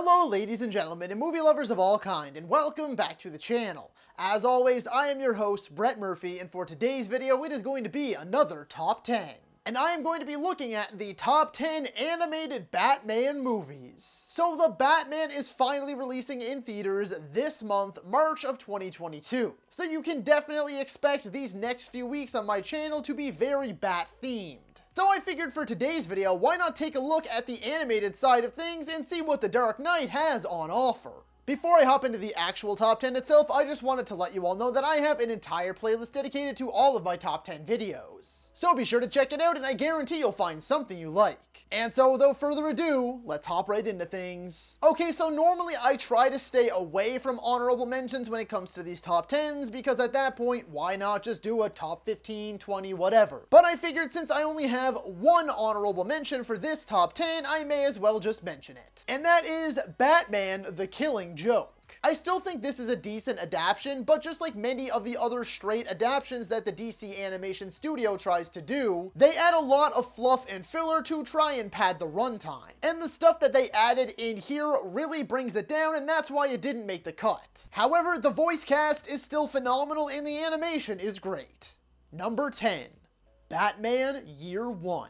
Hello ladies and gentlemen and movie lovers of all kind, and welcome back to the channel. As always, I am your host, Brett Murphy, and for today's video it is going to be another top 10. And I am going to be looking at the top 10 animated Batman movies. So the Batman is finally releasing in theaters this month, March of 2022. So you can definitely expect these next few weeks on my channel to be very Bat themed. So I figured for today's video, why not take a look at the animated side of things and see what The Dark Knight has on offer. Before I hop into the actual top 10 itself, I just wanted to let you all know that I have an entire playlist dedicated to all of my top 10 videos. So be sure to check it out and I guarantee you'll find something you like. And so without further ado, let's hop right into things. Okay, so normally I try to stay away from honorable mentions when it comes to these top 10s because at that point, why not just do a top 15, 20, whatever. But I figured since I only have one honorable mention for this top 10, I may as well just mention it. And that is Batman: The Killing Joke. I still think this is a decent adaptation, but just like many of the other straight adaptations that the DC Animation Studio tries to do, they add a lot of fluff and filler to try and pad the runtime. And the stuff that they added in here really brings it down, and that's why it didn't make the cut. However, the voice cast is still phenomenal and the animation is great. Number 10. Batman Year One.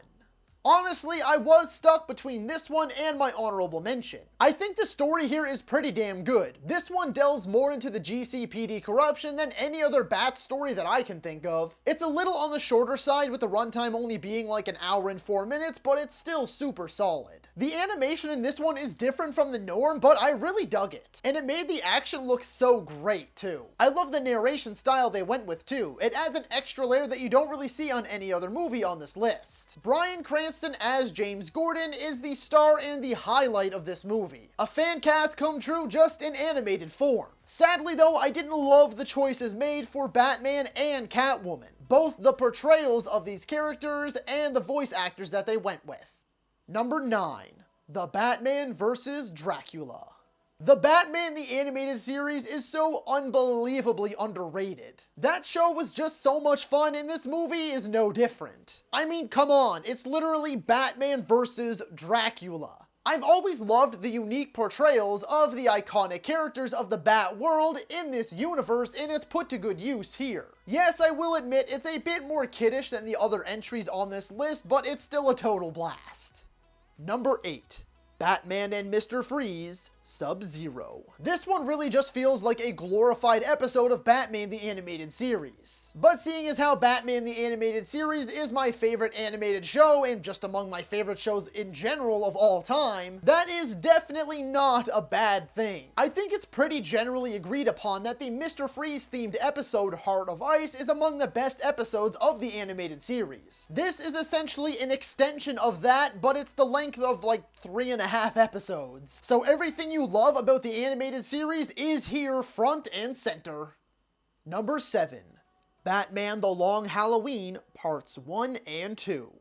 Honestly, I was stuck between this one and my honorable mention. I think the story here is pretty damn good. This one delves more into the GCPD corruption than any other Bat story that I can think of. It's a little on the shorter side with the runtime only being like an hour and 4 minutes, but it's still super solid. The animation in this one is different from the norm, but I really dug it. And it made the action look so great too. I love the narration style they went with too. It adds an extra layer that you don't really see on any other movie on this list. Bryan Cranston as James Gordon is the star and the highlight of this movie. A fan cast come true just in animated form. Sadly though, I didn't love the choices made for Batman and Catwoman. Both the portrayals of these characters and the voice actors that they went with. Number 9. The Batman vs. Dracula. The Batman the Animated Series is so unbelievably underrated. That show was just so much fun and this movie is no different. I mean, come on, it's literally Batman versus Dracula. I've always loved the unique portrayals of the iconic characters of the Bat world in this universe, and it's put to good use here. Yes, I will admit it's a bit more kiddish than the other entries on this list, but it's still a total blast. Number 8. Batman and Mr. Freeze, Sub-Zero. This one really just feels like a glorified episode of Batman the Animated Series. But seeing as how Batman the Animated Series is my favorite animated show and just among my favorite shows in general of all time, that is definitely not a bad thing. I think it's pretty generally agreed upon that the Mr. Freeze themed episode Heart of Ice is among the best episodes of the animated series. This is essentially an extension of that, but it's the length of like 3.5 episodes. So everything you love about the animated series is here front and center. Number 7. Batman: The Long Halloween, Parts 1 and 2.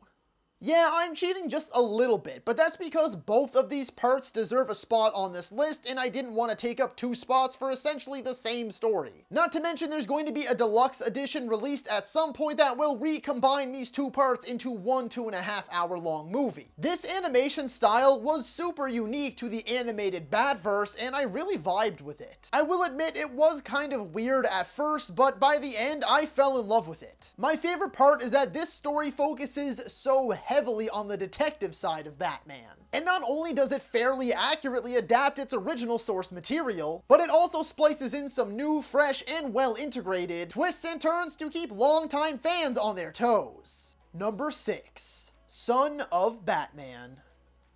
Yeah, I'm cheating just a little bit, but that's because both of these parts deserve a spot on this list, and I didn't want to take up 2 spots for essentially the same story. Not to mention there's going to be a deluxe edition released at some point that will recombine these 2 parts into one 2.5 hour long movie. This animation style was super unique to the animated Batverse, and I really vibed with it. I will admit it was kind of weird at first, but by the end I fell in love with it. My favorite part is that this story focuses so heavily on the detective side of Batman. And not only does it fairly accurately adapt its original source material, but it also splices in some new, fresh, and well-integrated twists and turns to keep longtime fans on their toes. Number 6. Son of Batman.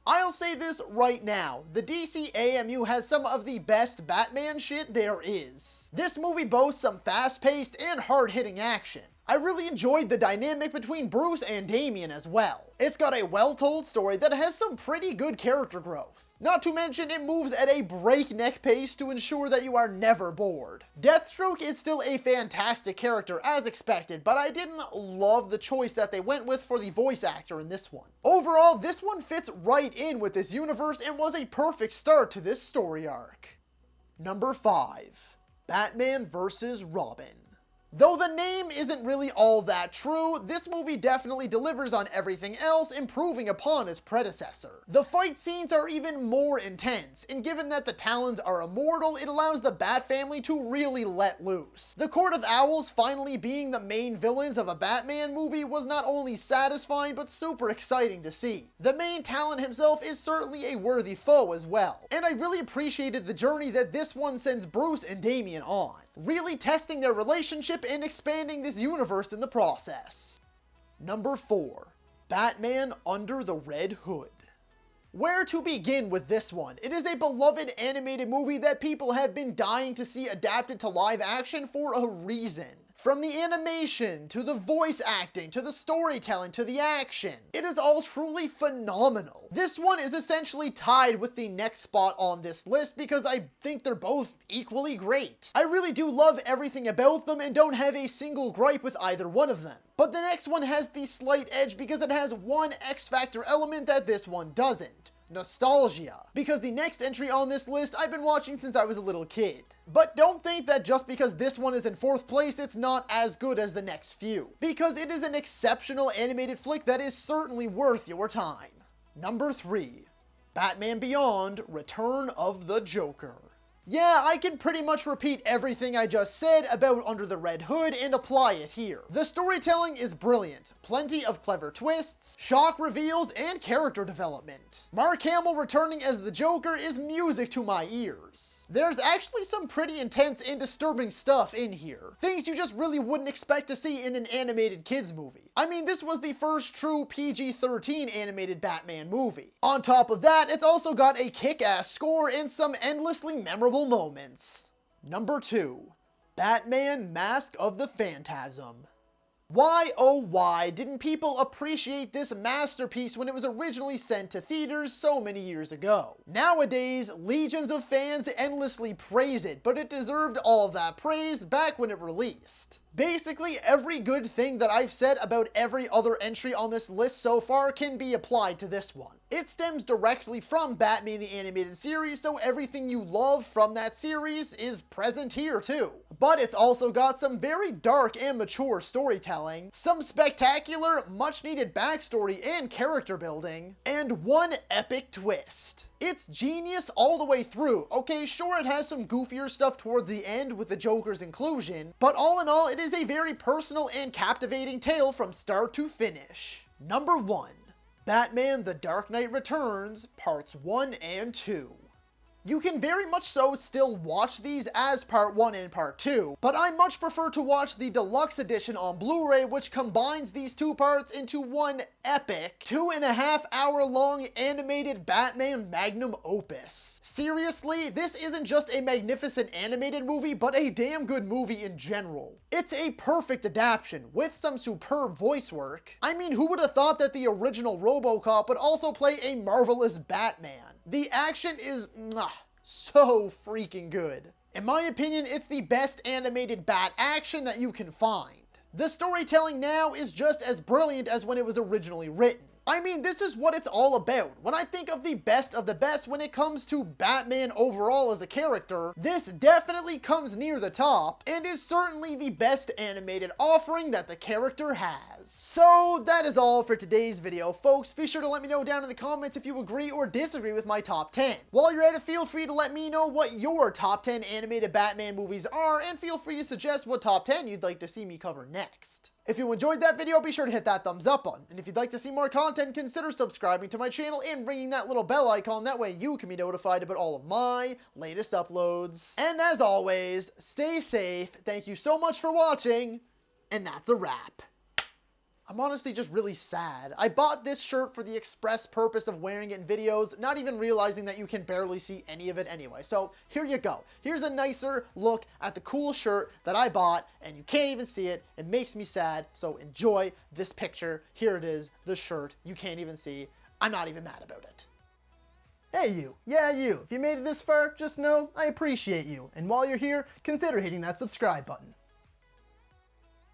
I'll say this right now, the DC AMU has some of the best Batman shit there is. This movie boasts some fast-paced and hard-hitting action. I really enjoyed the dynamic between Bruce and Damian as well. It's got a well-told story that has some pretty good character growth. Not to mention it moves at a breakneck pace to ensure that you are never bored. Deathstroke is still a fantastic character as expected, but I didn't love the choice that they went with for the voice actor in this one. Overall, this one fits right in with this universe and was a perfect start to this story arc. Number 5. Batman vs. Robin. Though the name isn't really all that true, this movie definitely delivers on everything else, improving upon its predecessor. The fight scenes are even more intense, and given that the Talons are immortal, it allows the Bat family to really let loose. The Court of Owls finally being the main villains of a Batman movie was not only satisfying, but super exciting to see. The main Talon himself is certainly a worthy foe as well, and I really appreciated the journey that this one sends Bruce and Damian on, really testing their relationship and expanding this universe in the process. Number 4. Batman Under the Red Hood. Where to begin with this one? It is a beloved animated movie that people have been dying to see adapted to live action for a reason. From the animation, to the voice acting, to the storytelling, to the action, it is all truly phenomenal. This one is essentially tied with the next spot on this list because I think they're both equally great. I really do love everything about them and don't have a single gripe with either one of them. But the next one has the slight edge because it has one X Factor element that this one doesn't. Nostalgia, because the next entry on this list I've been watching since I was a little kid. But don't think that just because this one is in 4th place it's not as good as the next few, because it is an exceptional animated flick that is certainly worth your time. Number 3. Batman Beyond: Return of the Joker. Yeah, I can pretty much repeat everything I just said about Under the Red Hood and apply it here. The storytelling is brilliant, plenty of clever twists, shock reveals, and character development. Mark Hamill returning as the Joker is music to my ears. There's actually some pretty intense and disturbing stuff in here, things you just really wouldn't expect to see in an animated kids movie. I mean, this was the first true PG-13 animated Batman movie. On top of that, it's also got a kick-ass score and some endlessly memorable moments. Number 2. Batman Mask of the Phantasm. Why, oh why, didn't people appreciate this masterpiece when it was originally sent to theaters so many years ago? Nowadays, legions of fans endlessly praise it, but it deserved all of that praise back when it released. Basically, every good thing that I've said about every other entry on this list so far can be applied to this one. It stems directly from Batman the Animated Series, so everything you love from that series is present here too. But it's also got some very dark and mature storytelling, some spectacular, much needed backstory and character building, and one epic twist. It's genius all the way through. Okay, sure, it has some goofier stuff towards the end with the Joker's inclusion, but all in all, it is a very personal and captivating tale from start to finish. Number 1. Batman The Dark Knight Returns, Parts 1 and 2. You can very much so still watch these as Part 1 and Part 2, but I much prefer to watch the deluxe edition on Blu-ray, which combines these two parts into one epic 2.5 hour long animated Batman magnum opus. Seriously, this isn't just a magnificent animated movie, but a damn good movie in general. It's a perfect adaptation with some superb voice work. I mean, who would have thought that the original RoboCop would also play a marvelous Batman? The action is so freaking good. In my opinion, it's the best animated Bat action that you can find. The storytelling now is just as brilliant as when it was originally written. I mean, this is what it's all about. When I think of the best when it comes to Batman overall as a character, this definitely comes near the top, and is certainly the best animated offering that the character has. So that is all for today's video, folks. Be sure to let me know down in the comments if you agree or disagree with my top 10. While you're at it, feel free to let me know what your top 10 animated Batman movies are, and feel free to suggest what top 10 you'd like to see me cover next. If you enjoyed that video, be sure to hit that thumbs up button. And if you'd like to see more content, consider subscribing to my channel and ringing that little bell icon. That way you can be notified about all of my latest uploads. And as always, stay safe. Thank you so much for watching. And that's a wrap. I'm honestly just really sad. I bought this shirt for the express purpose of wearing it in videos, not even realizing that you can barely see any of it anyway. So here you go. Here's a nicer look at the cool shirt that I bought, and you can't even see it. It makes me sad, so enjoy this picture. Here it is, the shirt you can't even see. I'm not even mad about it. Hey you, yeah you, if you made it this far, just know I appreciate you. And while you're here, consider hitting that subscribe button.